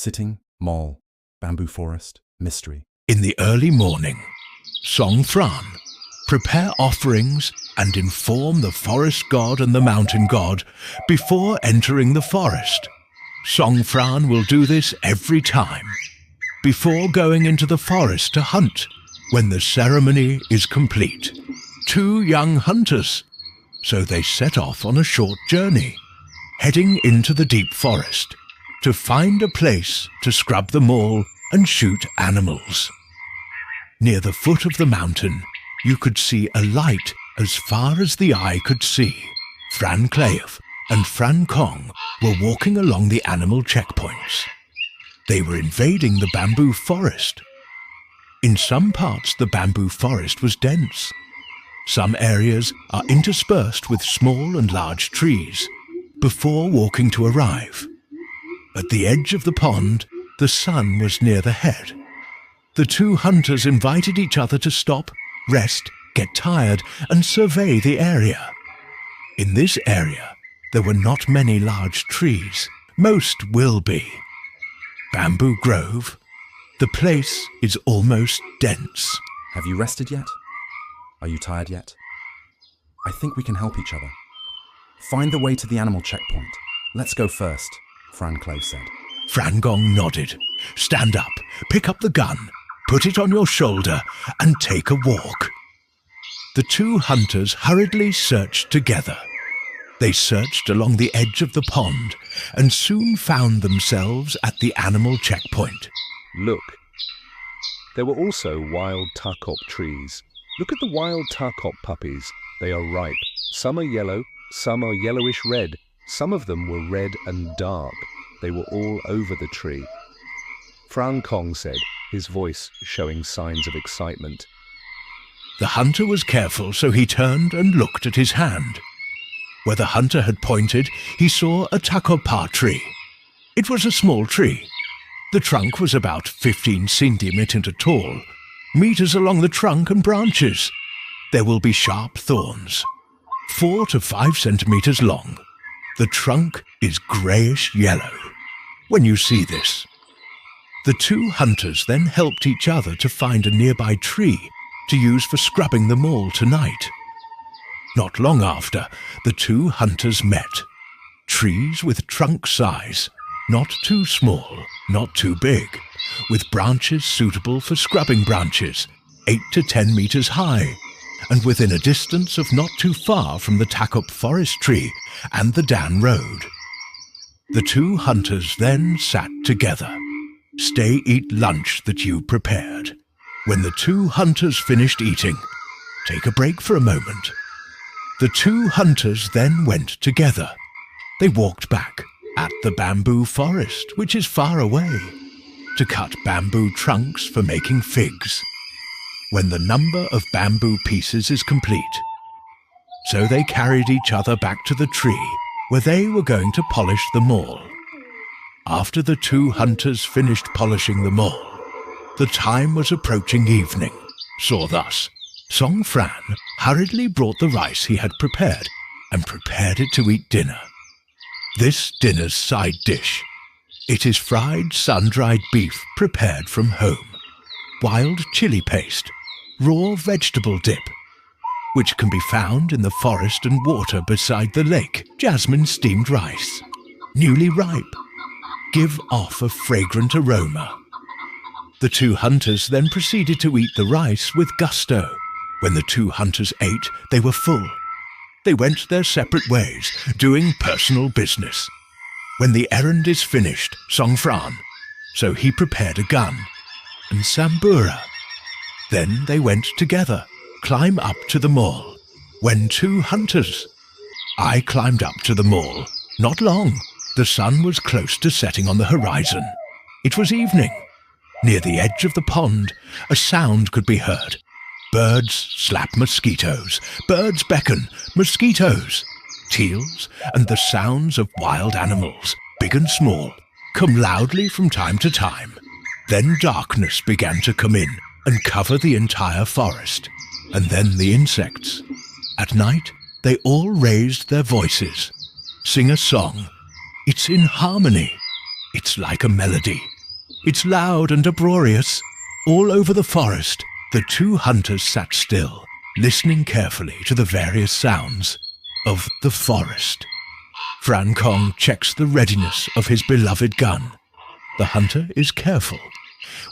Sitting, mall, bamboo forest, mystery. In the early morning, Song Fran, prepare offerings and inform the forest god and the mountain god before entering the forest. Song Fran will do this every time, before going into the forest to hunt when the ceremony is complete. 2 young hunters, so they set off on a short journey, heading into the deep forest to find a place to scrub them all and shoot animals. Near the foot of the mountain, you could see a light as far as the eye could see. Fran Cleef and Fran Kong were walking along the animal checkpoints. They were invading the bamboo forest. In some parts, the bamboo forest was dense. Some areas are interspersed with small and large trees before walking to arrive. At the edge of the pond, the sun was near the head. The 2 hunters invited each other to stop, rest, get tired, and survey the area. In this area, there were not many large trees. Most will be. Bamboo Grove. The place is almost dense. Have you rested yet? Are you tired yet? I think we can help each other. Find the way to the animal checkpoint. Let's go first, Fran Cleef said. Fran Gong nodded. Stand up, pick up the gun, put it on your shoulder, and take a walk. The 2 hunters hurriedly searched together. They searched along the edge of the pond and soon found themselves at the animal checkpoint. Look, there were also wild takop trees. Look at the wild takop puppies. They are ripe. Some are yellow, some are yellowish red. Some of them were red and dark. They were all over the tree. Fran Kong said, his voice showing signs of excitement. The hunter was careful, so he turned and looked at his hand. Where the hunter had pointed, he saw a takopa tree. It was a small tree. The trunk was about 15 centimeters tall. Meters along the trunk and branches. There will be sharp thorns. 4 to 5 centimeters long. The trunk is greyish yellow. When you see this. The 2 hunters then helped each other to find a nearby tree to use for scrubbing them all tonight. Not long after, the 2 hunters met. Trees with trunk size, not too small, not too big, with branches suitable for scrubbing branches, 8 to 10 meters high, and within a distance of not too far from the takop forest tree and the Dan Road. The 2 hunters then sat together. Stay eat lunch that you prepared. When the 2 hunters finished eating, take a break for a moment. The 2 hunters then went together. They walked back at the bamboo forest, which is far away, to cut bamboo trunks for making figs, when the number of bamboo pieces is complete. So they carried each other back to the tree, where they were going to polish them all. After the 2 hunters finished polishing them all, the time was approaching evening. So thus, Song Fran hurriedly brought the rice he had prepared and prepared it to eat dinner. This dinner's side dish. It is fried sun-dried beef prepared from home, wild chili paste, raw vegetable dip, which can be found in the forest and water beside the lake, jasmine steamed rice, newly ripe, give off a fragrant aroma. The 2 hunters then proceeded to eat the rice with gusto. When the 2 hunters ate, they were full. They went their separate ways, doing personal business. When the errand is finished, Song Fran, so he prepared a gun, and Sambura. Then they went together, climb up to the mall. When 2 hunters. I climbed up to the mall. Not long. The sun was close to setting on the horizon. It was evening. Near the edge of the pond, a sound could be heard. Birds slap mosquitoes, birds beckon, mosquitoes, teals, and the sounds of wild animals, big and small, come loudly from time to time. Then darkness began to come in and cover the entire forest, and then the insects. At night, they all raised their voices, sing a song. It's in harmony. It's like a melody. It's loud and uproarious. All over the forest, the two hunters sat still, listening carefully to the various sounds of the forest. Fran Kong checks the readiness of his beloved gun. The hunter is careful.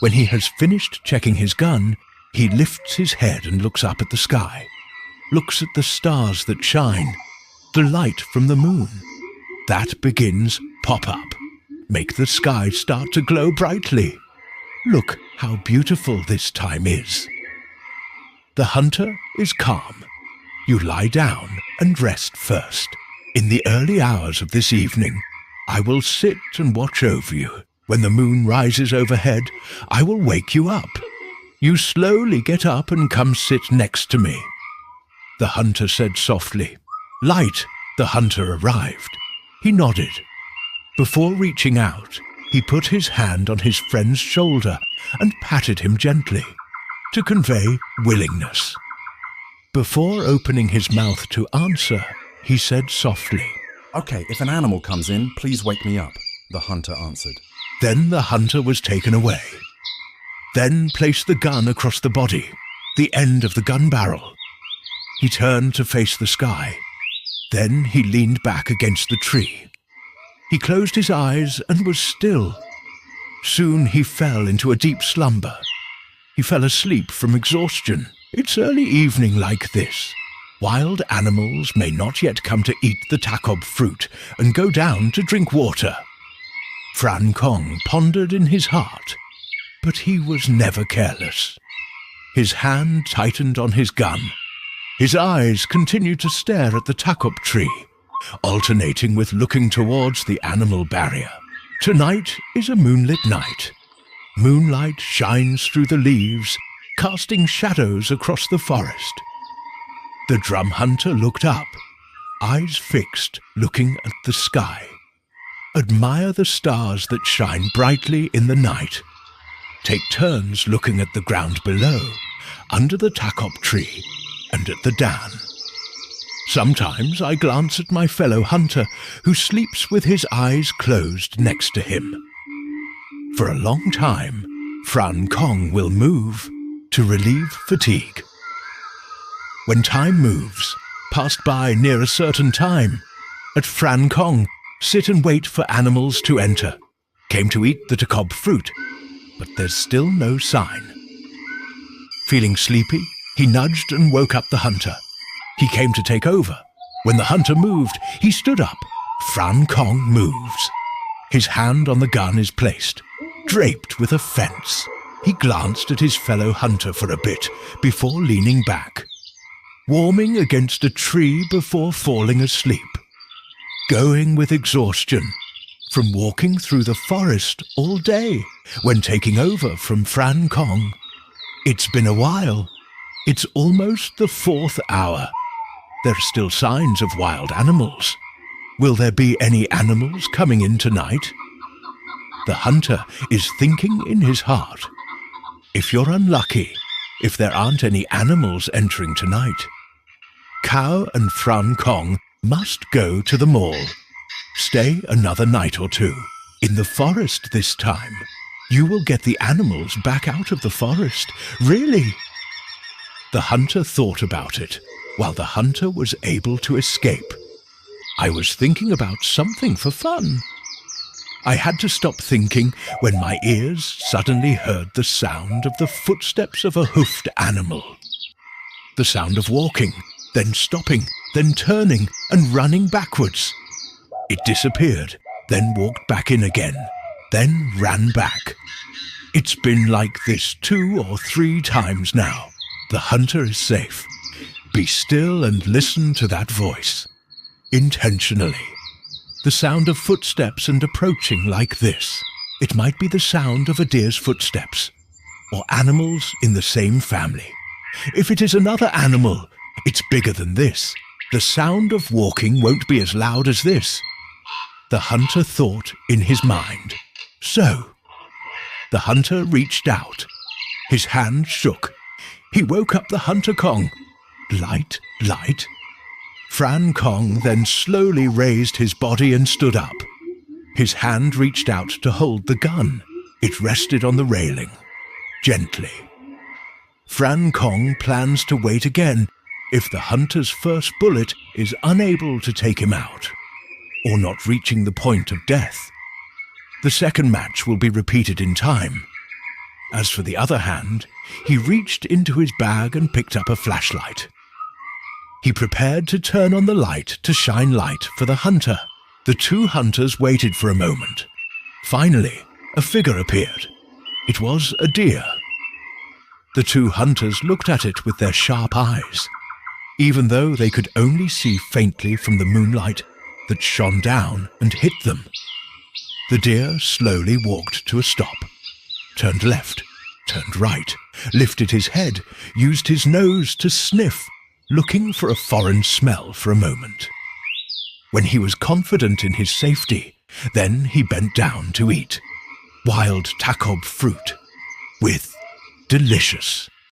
When he has finished checking his gun, he lifts his head and looks up at the sky, looks at the stars that shine, the light from the moon. That begins pop up, make the sky start to glow brightly. Look how beautiful this time is. The hunter is calm. You lie down and rest first. In the early hours of this evening, I will sit and watch over you. When the moon rises overhead, I will wake you up. You slowly get up and come sit next to me. The hunter said softly. Light, the hunter arrived. He nodded. Before reaching out, he put his hand on his friend's shoulder and patted him gently, to convey willingness. Before opening his mouth to answer, he said softly. Okay, if an animal comes in, please wake me up, the hunter answered. Then the hunter was taken away. Then placed the gun across the body, the end of the gun barrel. He turned to face the sky. Then he leaned back against the tree. He closed his eyes and was still. Soon he fell into a deep slumber. He fell asleep from exhaustion. It's early evening like this. Wild animals may not yet come to eat the takob fruit and go down to drink water. Fran Kong pondered in his heart, but he was never careless. His hand tightened on his gun. His eyes continued to stare at the takob tree, alternating with looking towards the animal barrier. Tonight is a moonlit night. Moonlight shines through the leaves, casting shadows across the forest. The drum hunter looked up, eyes fixed, looking at the sky. Admire the stars that shine brightly in the night. Take turns looking at the ground below, under the takob tree, and at the dan. Sometimes I glance at my fellow hunter, who sleeps with his eyes closed next to him. For a long time, Fran Kong will move to relieve fatigue. When time moves, passed by near a certain time, at Fran Kong, sit and wait for animals to enter. Came to eat the takob fruit, but there's still no sign. Feeling sleepy, he nudged and woke up the hunter. He came to take over. When the hunter moved, he stood up. Fran Kong moves. His hand on the gun is placed, draped with a fence. He glanced at his fellow hunter for a bit before leaning back, warming against a tree before falling asleep. Going with exhaustion, from walking through the forest all day when taking over from Fran Kong. It's been a while. It's almost the 4th hour. There are still signs of wild animals. Will there be any animals coming in tonight? The hunter is thinking in his heart. If you're unlucky, if there aren't any animals entering tonight, Cow and Fran Kong must go to the mall. Stay another night or two. In the forest this time. You will get the animals back out of the forest. Really? The hunter thought about it, while the hunter was able to escape. I was thinking about something for fun. I had to stop thinking when my ears suddenly heard the sound of the footsteps of a hoofed animal. The sound of walking, then stopping, then turning and running backwards. It disappeared, then walked back in again, then ran back. It's been like this 2 or 3 times now. The hunter is safe. Be still and listen to that voice. Intentionally. The sound of footsteps and approaching like this. It might be the sound of a deer's footsteps, or animals in the same family. If it is another animal, it's bigger than this. The sound of walking won't be as loud as this. The hunter thought in his mind. So, the hunter reached out. His hand shook. He woke up the hunter Kong. Light, light. Fran Kong then slowly raised his body and stood up. His hand reached out to hold the gun. It rested on the railing, gently. Fran Kong plans to wait again if the hunter's first bullet is unable to take him out, or not reaching the point of death. The second match will be repeated in time. As for the other hand, he reached into his bag and picked up a flashlight. He prepared to turn on the light to shine light for the hunter. The two hunters waited for a moment. Finally, a figure appeared. It was a deer. The two hunters looked at it with their sharp eyes, even though they could only see faintly from the moonlight that shone down and hit them. The deer slowly walked to a stop, turned left, turned right, lifted his head, used his nose to sniff, looking for a foreign smell for a moment. When he was confident in his safety, then he bent down to eat wild takob fruit with delicious